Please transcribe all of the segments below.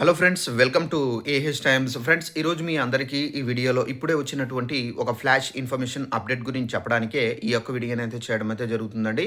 Hello friends, welcome to AH times. Friends, ఈరోజు మీ అందరికీ ఈ వీడియోలో ఇప్పుడే వచ్చినటువంటి ఒక ఫ్లాష్ ఇన్ఫర్మేషన్ అప్డేట్ గురించి చెప్పడానికే ఈ యొక్క వీడియోని అయితే చేయడం అయితే జరుగుతుందండి.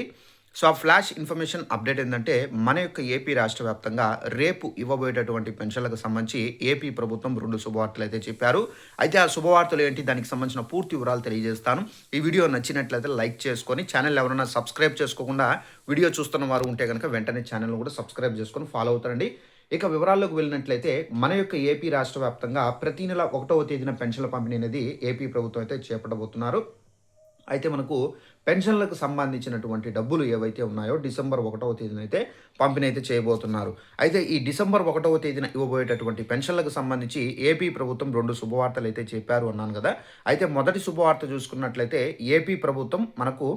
సో, ఆ ఫ్లాష్ ఇన్ఫర్మేషన్ అప్డేట్ ఏంటంటే, మన యొక్క ఏపీ రాష్ట్ర వ్యాప్తంగా రేపు ఇవ్వబోయేటటువంటి పెన్షన్లకు సంబంధించి ఏపీ ప్రభుత్వం 2 శుభవార్తలు అయితే చెప్పారు. అయితే ఆ శుభవార్తలు ఏంటి, దానికి సంబంధించిన పూర్తి వివరాలు తెలియజేస్తాను. ఈ వీడియో నచ్చినట్లయితే లైక్ చేసుకొని, ఛానల్ ఎవరైనా సబ్స్క్రైబ్ చేసుకోకుండా వీడియో చూస్తున్న వారు ఉంటే కనుక వెంటనే ఛానల్‌ని కూడా సబ్స్క్రైబ్ చేసుకొని ఫాలో అవుతారండి. ఇక వివరాల్లోకి వెళ్ళినట్లయితే, మన యొక్క ఏపీ రాష్ట్ర వ్యాప్తంగా ప్రతి నెల 1వ తేదీన పెన్షన్ల పంపిణీ అనేది ఏపీ ప్రభుత్వం అయితే చేపట్టబోతున్నారు. అయితే మనకు పెన్షన్లకు సంబంధించినటువంటి డబ్బులు ఏవైతే ఉన్నాయో డిసెంబర్ 1వ తేదీన అయితే పంపిణీ అయితే చేయబోతున్నారు. అయితే ఈ డిసెంబర్ 1వ తేదీన ఇవ్వబోయేటటువంటి పెన్షన్లకు సంబంధించి ఏపీ ప్రభుత్వం 2 శుభవార్తలు అయితే చెప్పారు అన్నాను కదా! అయితే మొదటి శుభవార్త చూసుకున్నట్లయితే, ఏపీ ప్రభుత్వం మనకు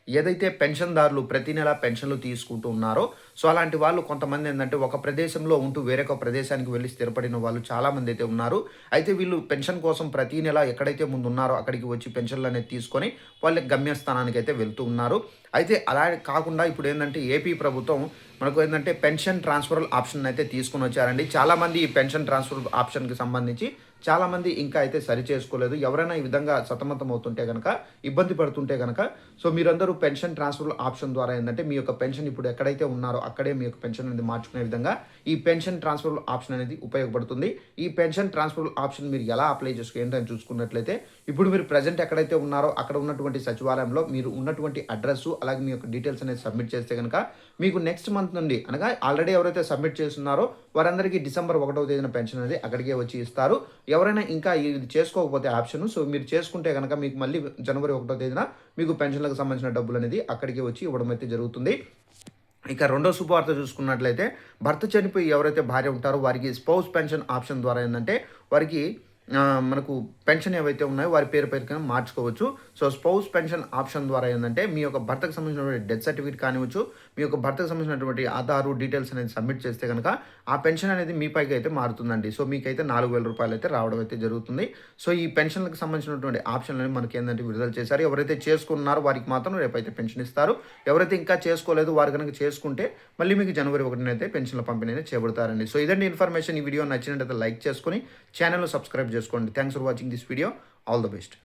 ఏదైతే పెన్షన్‌దారులు ప్రతి నెల పెన్షన్‌లు తీసుకుంటూ ఉన్నారో, సో, అలాంటి వాళ్ళు కొంతమంది ఏందంటే ఒక ప్రదేశంలో ఉంటూ వేరొక ప్రదేశానికి వెళ్లి స్థిరపడిన వాళ్ళు చాలామంది అయితే ఉన్నారు. అయితే వీళ్ళు పెన్షన్ కోసం ప్రతి నెల ఎక్కడైతే ముందున్నారో అక్కడికి వచ్చి పెన్షన్‌లనేవి తీసుకొని వాళ్ళ గమ్యస్థానానికైతే వెళ్తూ ఉన్నారు. అయితే అలా కాకుండా ఇప్పుడేందంటే ఏపీ ప్రభుత్వం మనకు ఏందంటే పెన్షన్ ట్రాన్స్‌ఫరల్ ఆప్షన్ అయితే తీసుకొనొచ్చారండి. చాలామంది ఈ పెన్షన్ ట్రాన్స్‌ఫర్ ఆప్షన్‌కి సంబంధించి చాలామంది ఇంకా అయితే సరి చేసుకోలేదు. ఎవరైనా ఈ విధంగా సతమతం అవుతుంటే గనక, ఇబ్బంది పడుతుంటే గనక, సో, మీరందరూ పెన్షన్ ట్రాన్స్‌ఫర్ ఆప్షన్ ద్వారా ఏందంటే మీ యొక్క పెన్షన్ ఇప్పుడు ఎక్కడైతే ఉన్నారో అక్కడే మీ యొక్క పెన్షన్ అనేది మార్చుకునే విధంగా ఈ పెన్షన్ ట్రాన్స్‌ఫర్ ఆప్షన్ అనేది ఉపయోగపడుతుంది. ఈ పెన్షన్ ట్రాన్స్‌ఫర్ ఆప్షన్ మీరు ఎలా అప్లై ఏంటని చూసుకున్నట్లయితే, ఇప్పుడు మీరు ప్రెజెంట్ ఎక్కడైతే ఉన్నారో అక్కడ ఉన్నటువంటి సచివాలయంలో మీరు ఉన్నటువంటి అడ్రస్సు, అలాగే మీ యొక్క డీటెయిల్స్ అనేది సబ్మిట్ చేస్తే గనక మీకు నెక్స్ట్ మంత్ నుండి, అనగా ఆల్రెడీ ఎవరైతే సబ్మిట్ చేస్తున్నారో వారందరికీ డిసెంబర్ 1వ తేదీన పెన్షన్ అనేది అక్కడికే వచ్చి ఇస్తారు. ఎవరైనా ఇంకా ఇది చేసుకోకపోతే ఆప్షన్, సో, మీరు చేసుకుంటే గనక మీకు మళ్ళీ జనవరి 1వ తేదీన మీకు పెన్షన్‌లకు సంబంధించిన డబ్బులనేది అక్కడికే వచ్చి ఇవ్వడం అయితే జరుగుతుంది. ఇక రెండో శుభవార్త చూసుకున్నట్లయితే, భర్త చనిపోయి ఎవరైతే భార్య ఉంటారో వారికి స్పౌస్ పెన్షన్ ఆప్షన్ ద్వారా ఏందంటే వారికి మనకు పెన్షన్ ఏవైతే ఉన్నాయో వారి పేరుపైన మార్చుకోవచ్చు. సో, స్పౌస్ పెన్షన్ ఆప్షన్ ద్వారా ఏందంటే మీ యొక్క భర్తకు సంబంధించినటువంటి డెత్ సర్టిఫికేట్ కానివ్వచ్చు, మీ యొక్క భర్తకు సంబంధించినటువంటి ఆధారు డీటెయిల్స్ అనేది సబ్మిట్ చేస్తే గనక ఆ పెన్షన్ అనేది మీ పైకి అయితే మారుతుందండి. సో, మీకైతే రూ. 4,000 అయితే రావడం అయితే జరుగుతుంది. సో, ఈ పెన్షన్‌లకు సంబంధించినటువంటి ఆప్షన్‌లని మనకేందంటే విడుదల చేశారు. ఎవరైతే చేసుకున్నారో వారికి మాత్రం రేపైతే పెన్షన్ ఇస్తారు. ఎవరైతే ఇంకా చేసుకోలేదో వారు గనక చేసుకుంటే మళ్ళీ మీకు జనవరి 1న అయితే పెన్షన్‌ల పంపిణీ అనేది చేయబడతారండి. సో, ఇదండి ఇన్ఫర్మేషన్. ఈ వీడియో నచ్చినట్లయితే లైక్ చేసుకొని ఛానెల్‌ని సబ్స్క్రైబ్ చేసుకోండి. Thanks for watching this video. All the best.